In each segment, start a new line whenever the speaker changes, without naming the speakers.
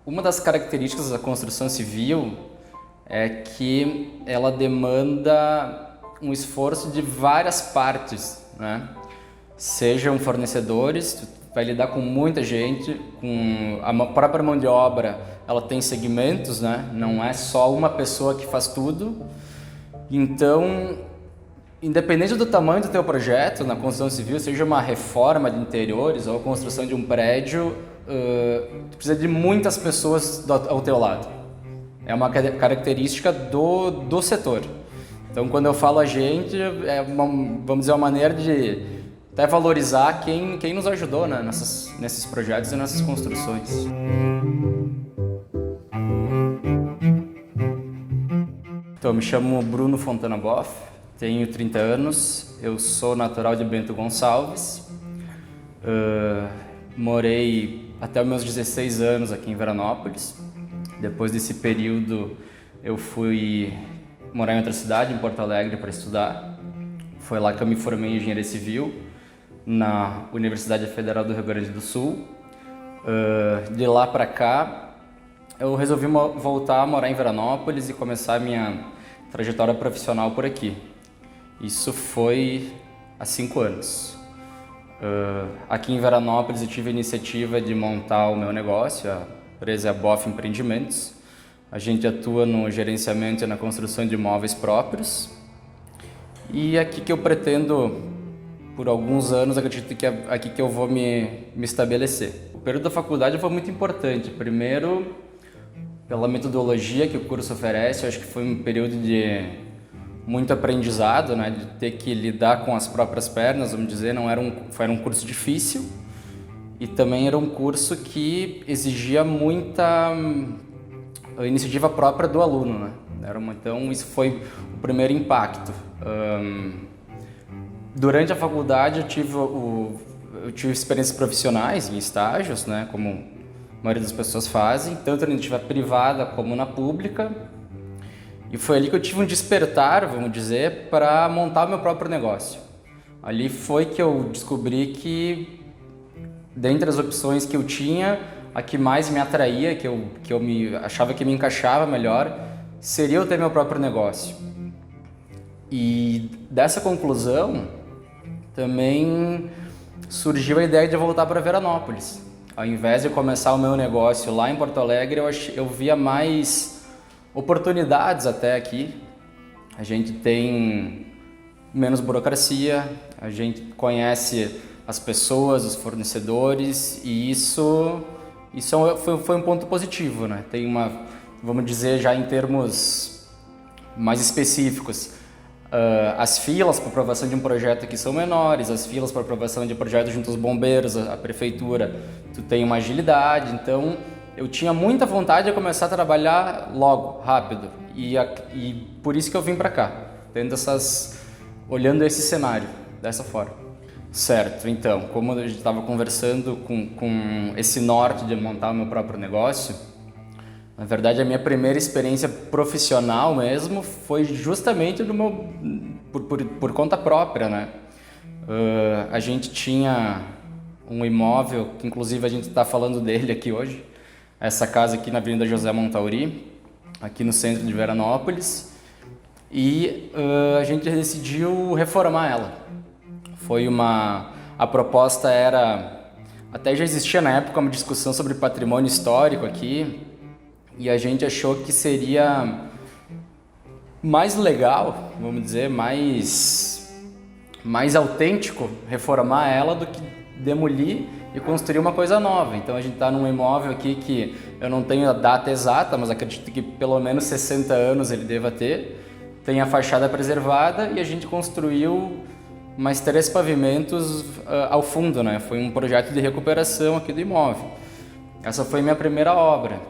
Uma das características da construção civil é que ela demanda um esforço de várias partes, né? Sejam fornecedores, tu vai lidar com muita gente, com a própria mão de obra, ela tem segmentos, né? Não é só uma pessoa que faz tudo. Então, independente do tamanho do teu projeto na construção civil, seja uma reforma de interiores ou a construção de um prédio, tu precisa de muitas pessoas ao teu lado. É uma característica do setor. Então, quando eu falo a gente, vamos dizer, uma maneira de até valorizar quem nos ajudou, né, nesses projetos e nessas construções. Então, eu me chamo Bruno Fontana Boff, tenho 30 anos, eu sou natural de Bento Gonçalves, morei até os meus 16 anos aqui em Veranópolis. Depois desse período eu fui morar em outra cidade, em Porto Alegre, para estudar. Foi lá que eu me formei em Engenharia Civil, na Universidade Federal do Rio Grande do Sul. De lá para cá, eu resolvi voltar a morar em Veranópolis e começar a minha trajetória profissional por aqui. Isso foi há 5 anos. Aqui em Veranópolis eu tive a iniciativa de montar o meu negócio, a empresa Boff Empreendimentos. A gente atua no gerenciamento e na construção de imóveis próprios. E aqui que eu pretendo, por alguns anos, acredito que é aqui que eu vou me estabelecer. O período da faculdade foi muito importante. Primeiro, pela metodologia que o curso oferece, eu acho que foi um período de muito aprendizado, né, de ter que lidar com as próprias pernas, vamos dizer. Foi um curso difícil e também era um curso que exigia muita iniciativa própria do aluno, né? Então isso foi o primeiro impacto. Durante a faculdade eu tive experiências profissionais em estágios, né, como a maioria das pessoas fazem, tanto na iniciativa privada como na pública. E foi ali que eu tive um despertar, vamos dizer, para montar o meu próprio negócio. Ali foi que eu descobri que, dentre as opções que eu tinha, a que mais me atraía, que eu achava que me encaixava melhor, seria eu ter meu próprio negócio. E dessa conclusão, também surgiu a ideia de voltar para Veranópolis. Ao invés de começar o meu negócio lá em Porto Alegre, eu via mais oportunidades até aqui. A gente tem menos burocracia, a gente conhece as pessoas, os fornecedores, e isso foi um ponto positivo, né? Tem vamos dizer, já em termos mais específicos, as filas para aprovação de um projeto aqui são menores, as filas para aprovação de projetos junto aos bombeiros, a prefeitura, tu tem uma agilidade. Então eu tinha muita vontade de começar a trabalhar logo, rápido, e por isso que eu vim para cá, olhando esse cenário dessa forma. Certo, então, como a gente estava conversando com esse norte de montar o meu próprio negócio, na verdade a minha primeira experiência profissional mesmo foi justamente por conta própria, né? A gente tinha um imóvel, que inclusive a gente está falando dele aqui hoje, essa casa aqui na Avenida José Montauri, aqui no centro de Veranópolis, e a gente decidiu reformar ela. A proposta era, até já existia na época uma discussão sobre patrimônio histórico aqui, e a gente achou que seria mais legal, vamos dizer, mais autêntico reformar ela do que demolir e construir uma coisa nova. Então a gente está num imóvel aqui que eu não tenho a data exata, mas acredito que pelo menos 60 anos ele deva ter. Tem a fachada preservada e a gente construiu mais 3 pavimentos ao fundo, né? Foi um projeto de recuperação aqui do imóvel. Essa foi minha primeira obra.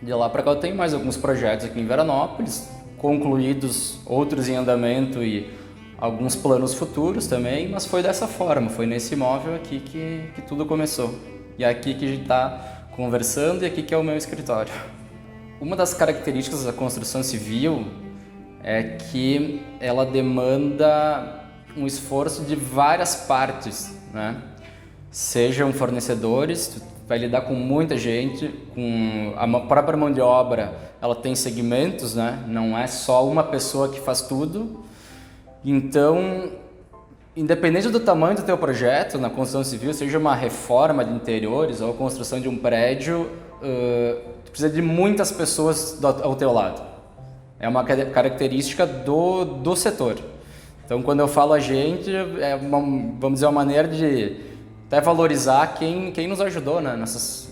De lá para cá eu tenho mais alguns projetos aqui em Veranópolis, concluídos, outros em andamento e alguns planos futuros também, mas foi dessa forma, foi nesse imóvel aqui que tudo começou. E é aqui que a gente está conversando e aqui que é o meu escritório. Uma das características da construção civil é que ela demanda um esforço de várias partes, né? Sejam fornecedores, tu vai lidar com muita gente, com a própria mão de obra, ela tem segmentos, né? Não é só uma pessoa que faz tudo. Então, independente do tamanho do teu projeto na construção civil, seja uma reforma de interiores ou a construção de um prédio, tu precisa de muitas pessoas ao teu lado. É uma característica do setor. Então, quando eu falo a gente, vamos dizer, uma maneira de até valorizar quem nos ajudou, né,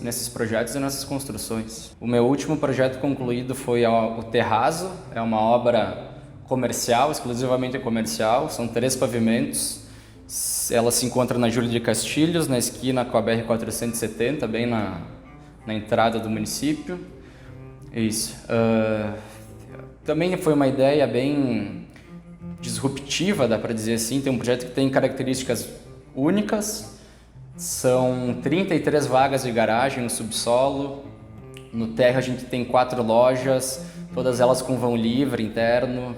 nesses projetos e nessas construções. O meu último projeto concluído foi o Terrazo, é uma obra comercial, exclusivamente comercial, são 3 pavimentos. Ela se encontra na Júlio de Castilhos, na esquina com a BR-470, bem na entrada do município. Isso. Também foi uma ideia bem disruptiva, dá para dizer assim. Tem um projeto que tem características únicas. São 33 vagas de garagem no subsolo. No térreo a gente tem 4 lojas, todas elas com vão livre interno.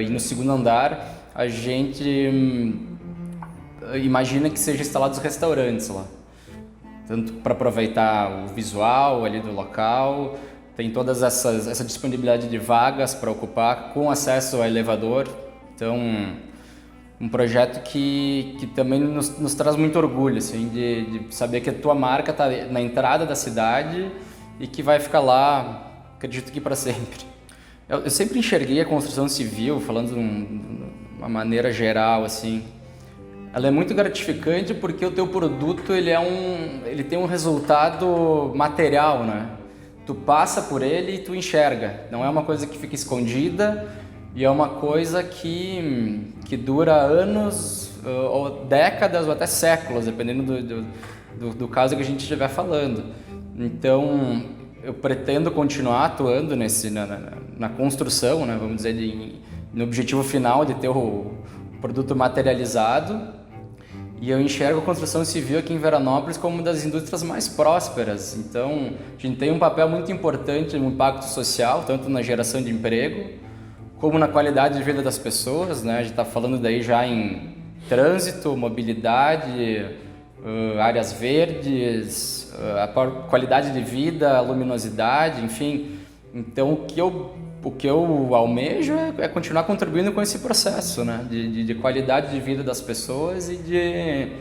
E no segundo andar a gente imagina que sejam instalados restaurantes lá. Tanto para aproveitar o visual ali do local, tem toda essa disponibilidade de vagas para ocupar com acesso ao elevador. Então, um projeto que também nos traz muito orgulho, assim, de saber que a tua marca está na entrada da cidade e que vai ficar lá, acredito que para sempre. Eu sempre enxerguei a construção civil, falando de uma maneira geral, assim, ela é muito gratificante porque o teu produto ele tem um resultado material, né? Tu passa por ele e tu enxerga. Não é uma coisa que fica escondida e é uma coisa que dura anos, ou décadas, ou até séculos, dependendo do caso que a gente estiver falando. Então, eu pretendo continuar atuando na construção, né? Vamos dizer, no objetivo final de ter o produto materializado. E eu enxergo a construção civil aqui em Veranópolis como uma das indústrias mais prósperas. Então, a gente tem um papel muito importante no impacto social, tanto na geração de emprego, como na qualidade de vida das pessoas, né? A gente está falando daí já em trânsito, mobilidade, áreas verdes, a qualidade de vida, a luminosidade, enfim. Então, o que eu almejo é continuar contribuindo com esse processo, né? de qualidade de vida das pessoas e de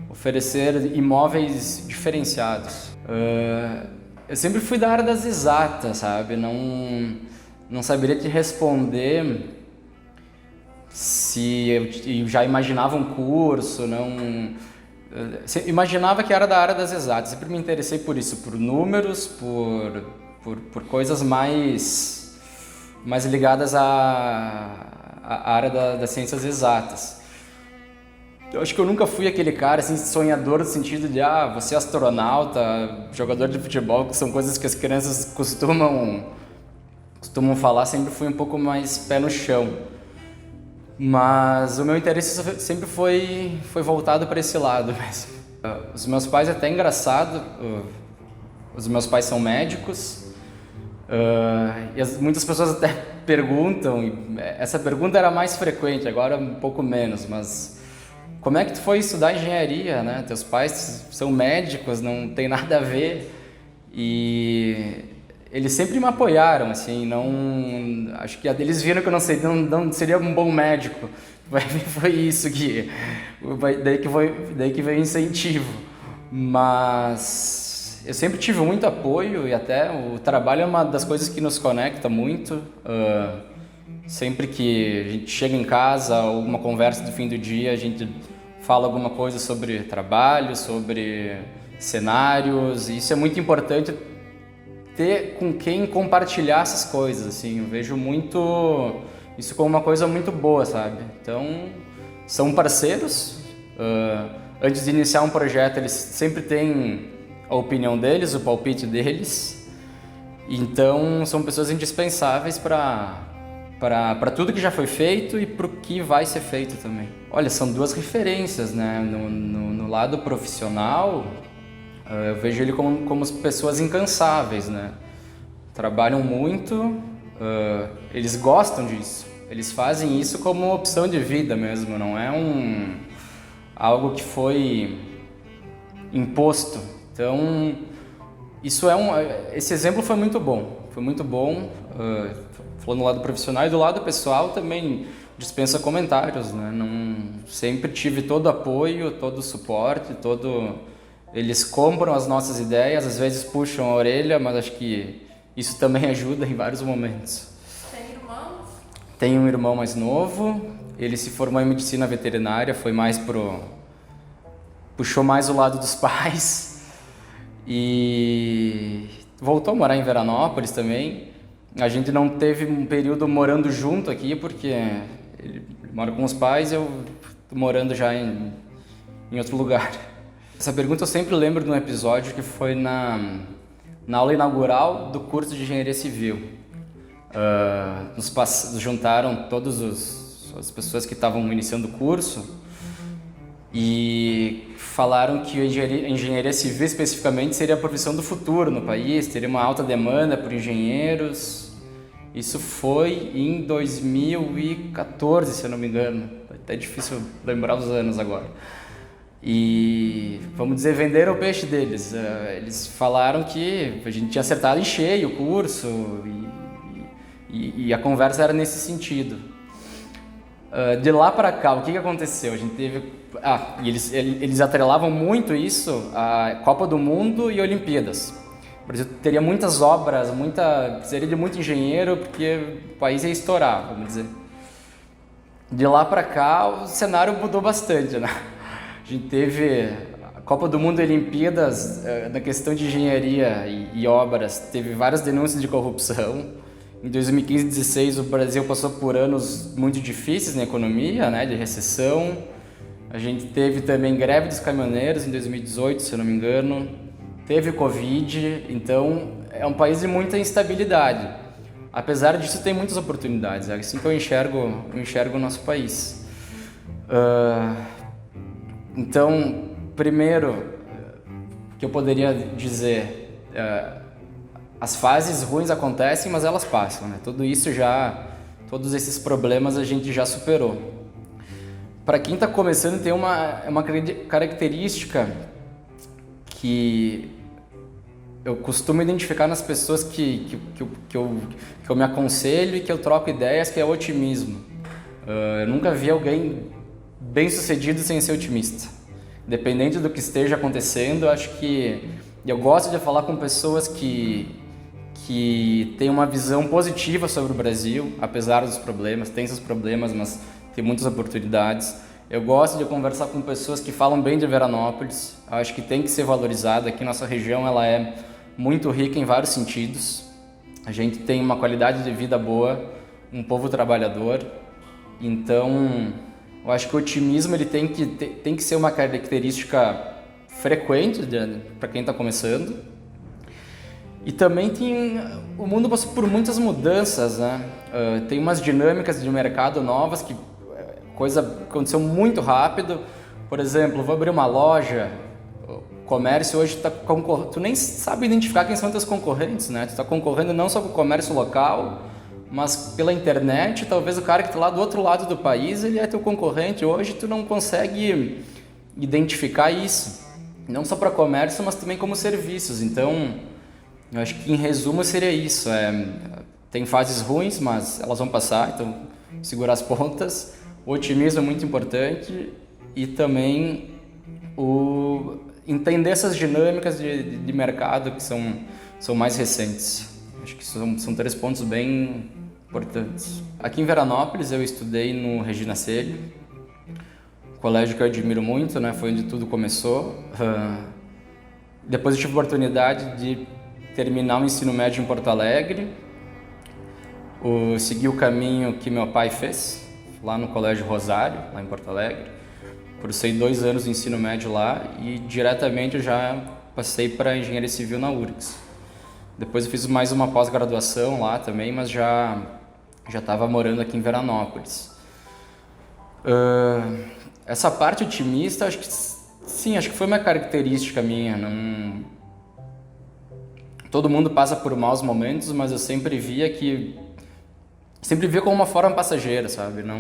oferecer imóveis diferenciados. Eu sempre fui da área das exatas, sabe? Não saberia te responder se eu já imaginava um curso, imaginava que era da área das exatas. Sempre me interessei por isso, por números, por coisas mais ligadas à área das ciências exatas. Eu acho que eu nunca fui aquele cara assim, sonhador no sentido de você é astronauta, jogador de futebol, que são coisas que as crianças costumam falar. Sempre fui um pouco mais pé no chão. Mas o meu interesse sempre foi voltado para esse lado mesmo. Os meus pais, até engraçado, os meus pais são médicos. E muitas pessoas até perguntam, e essa pergunta era mais frequente, agora um pouco menos, mas como é que tu foi estudar engenharia, né? Teus pais são médicos, não tem nada a ver. E eles sempre me apoiaram, assim, acho que eles viram que eu não seria um bom médico. Foi isso daí que veio o incentivo. Mas eu sempre tive muito apoio e até o trabalho é uma das coisas que nos conecta muito. Sempre que a gente chega em casa, alguma conversa do fim do dia, a gente fala alguma coisa sobre trabalho, sobre cenários. E isso é muito importante, ter com quem compartilhar essas coisas, assim. Eu vejo muito isso como uma coisa muito boa, sabe? Então, são parceiros. Antes de iniciar um projeto, eles sempre têm a opinião deles, o palpite deles. Então, são pessoas indispensáveis para tudo que já foi feito e para o que vai ser feito também. Olha, são 2 referências, né? No lado profissional, eu vejo ele como pessoas incansáveis, né? Trabalham muito, eles gostam disso. Eles fazem isso como opção de vida mesmo, não é algo que foi imposto. Então, esse exemplo foi muito bom. Foi muito bom, falando do lado profissional, e do lado pessoal também dispensa comentários, né? Não, sempre tive todo o apoio, todo o suporte, eles compram as nossas ideias, às vezes puxam a orelha, mas acho que isso também ajuda em vários momentos.
Tem irmãos?
Tenho um irmão mais novo, ele se formou em medicina veterinária, puxou mais o lado dos pais e voltou a morar em Veranópolis também. A gente não teve um período morando junto aqui, porque ele mora com os pais e eu tô morando já em outro lugar. Essa pergunta eu sempre lembro de um episódio que foi na aula inaugural do curso de Engenharia Civil. Nos juntaram todas as pessoas que estavam iniciando o curso e falaram que a engenharia civil especificamente seria a profissão do futuro no país, teria uma alta demanda por engenheiros. Isso foi em 2014, se eu não me engano. É até difícil lembrar os anos agora. E, vamos dizer, venderam o peixe deles. Eles falaram que a gente tinha acertado em cheio o curso e a conversa era nesse sentido. De lá para cá, o que aconteceu? A gente teve... e eles atrelavam muito isso à Copa do Mundo e Olimpíadas. O Brasil teria muitas obras, precisaria de muito engenheiro, porque o país ia estourar, vamos dizer. De lá para cá, o cenário mudou bastante, né? A gente teve a Copa do Mundo e Olimpíadas, na questão de engenharia e obras, teve várias denúncias de corrupção. Em 2015 e 2016, o Brasil passou por anos muito difíceis na economia, né, de recessão. A gente teve também greve dos caminhoneiros em 2018, se eu não me engano. Teve Covid, então é um país de muita instabilidade. Apesar disso, tem muitas oportunidades. É assim que eu enxergo o nosso país. Então, primeiro que eu poderia dizer, as fases ruins acontecem, mas elas passam, né? Todos esses problemas a gente já superou. Para quem está começando, tem uma característica que eu costumo identificar nas pessoas que eu me aconselho e que eu troco ideias, que é o otimismo. Eu nunca vi alguém bem-sucedido sem ser otimista. Independente do que esteja acontecendo, eu gosto de falar com pessoas que têm uma visão positiva sobre o Brasil, apesar dos problemas. Tem seus problemas, mas tem muitas oportunidades. Eu gosto de conversar com pessoas que falam bem de Veranópolis. Acho que tem que ser valorizada. Aqui nossa região ela é muito rica em vários sentidos. A gente tem uma qualidade de vida boa, um povo trabalhador. Então, eu acho que o otimismo ele tem que ser uma característica frequente para quem está começando. E também o mundo passou por muitas mudanças, né? Tem umas dinâmicas de mercado novas que coisa aconteceu muito rápido. Por exemplo, vou abrir uma loja, o comércio hoje está concorrendo, tu nem sabe identificar quem são teus concorrentes, né? Tu está concorrendo não só com o comércio local, mas pela internet. Talvez o cara que está lá do outro lado do país, ele é teu concorrente. Hoje tu não consegue identificar isso, não só para comércio, mas também como serviços. Então, eu acho que em resumo seria isso. Tem fases ruins, mas elas vão passar, então segurar as pontas. O otimismo é muito importante e também entender essas dinâmicas de mercado que são mais recentes. Acho que são 3 pontos bem importantes. Aqui em Veranópolis eu estudei no Regina Coelho, colégio que eu admiro muito, né? Foi onde tudo começou. Depois eu tive a oportunidade de terminar o ensino médio em Porto Alegre, segui o caminho que meu pai fez, lá no Colégio Rosário, lá em Porto Alegre. Cursei 2 anos de ensino médio lá e diretamente eu já passei para Engenharia Civil na URGS. Depois eu fiz mais uma pós-graduação lá também, mas já estava morando aqui em Veranópolis. Essa parte otimista, acho que sim, acho que foi uma característica minha. Todo mundo passa por maus momentos, mas eu sempre via como uma forma passageira, sabe? Não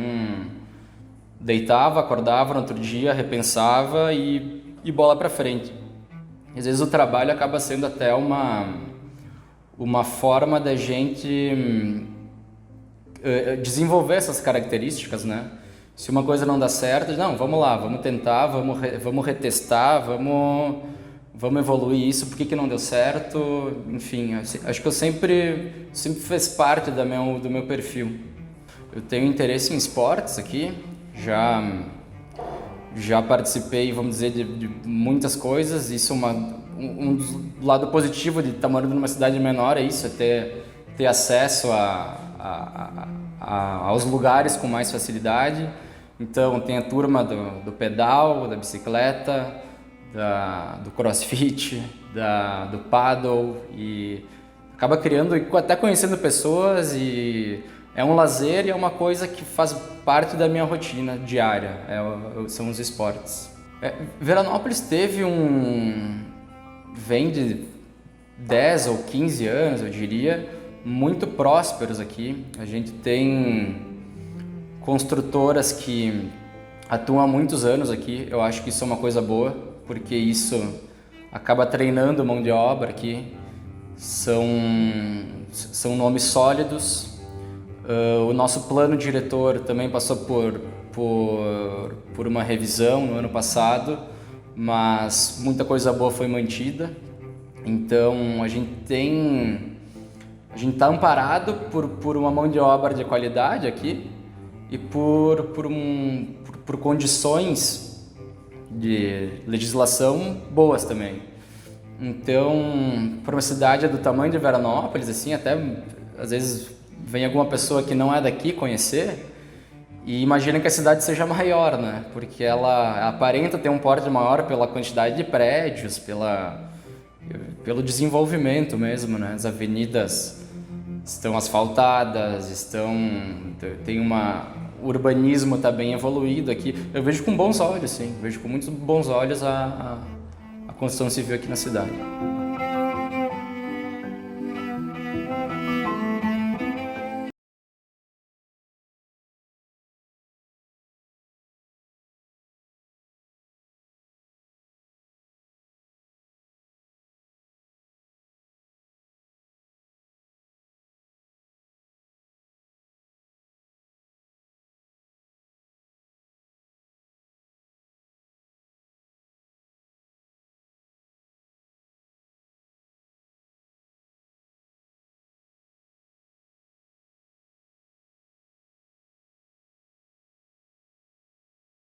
deitava, acordava no outro dia, repensava e bola pra frente. Às vezes o trabalho acaba sendo até uma forma da gente desenvolver essas características, né? Se uma coisa não dá certo, não, vamos lá, vamos tentar, vamos retestar, vamos evoluir isso, por que não deu certo, enfim, acho que eu sempre fez parte do meu perfil. Eu tenho interesse em esportes aqui, já participei, vamos dizer, de muitas coisas. Isso um lado positivo de estar morando numa cidade menor, é isso, é ter acesso aos lugares com mais facilidade. Então tem a turma do pedal, da bicicleta, do crossfit, do paddle, e acaba criando e até conhecendo pessoas, e é um lazer e é uma coisa que faz parte da minha rotina diária, são os esportes. Veranópolis vem de 10 ou 15 anos, eu diria, muito prósperos aqui. A gente tem construtoras que atuam há muitos anos aqui. Eu acho que isso é uma coisa boa, porque isso acaba treinando mão de obra aqui. São nomes sólidos. O nosso plano diretor também passou por uma revisão no ano passado, mas muita coisa boa foi mantida. Então a gente está amparado por uma mão de obra de qualidade aqui e por condições de legislação boas também. Então, para uma cidade do tamanho de Veranópolis, assim, até às vezes vem alguma pessoa que não é daqui conhecer e imagina que a cidade seja maior, né? Porque ela aparenta ter um porte maior pela quantidade de prédios, pelo desenvolvimento mesmo, né? As avenidas estão asfaltadas, o urbanismo está bem evoluído aqui. Eu vejo com bons olhos, sim. Vejo com muitos bons olhos a construção civil aqui na cidade.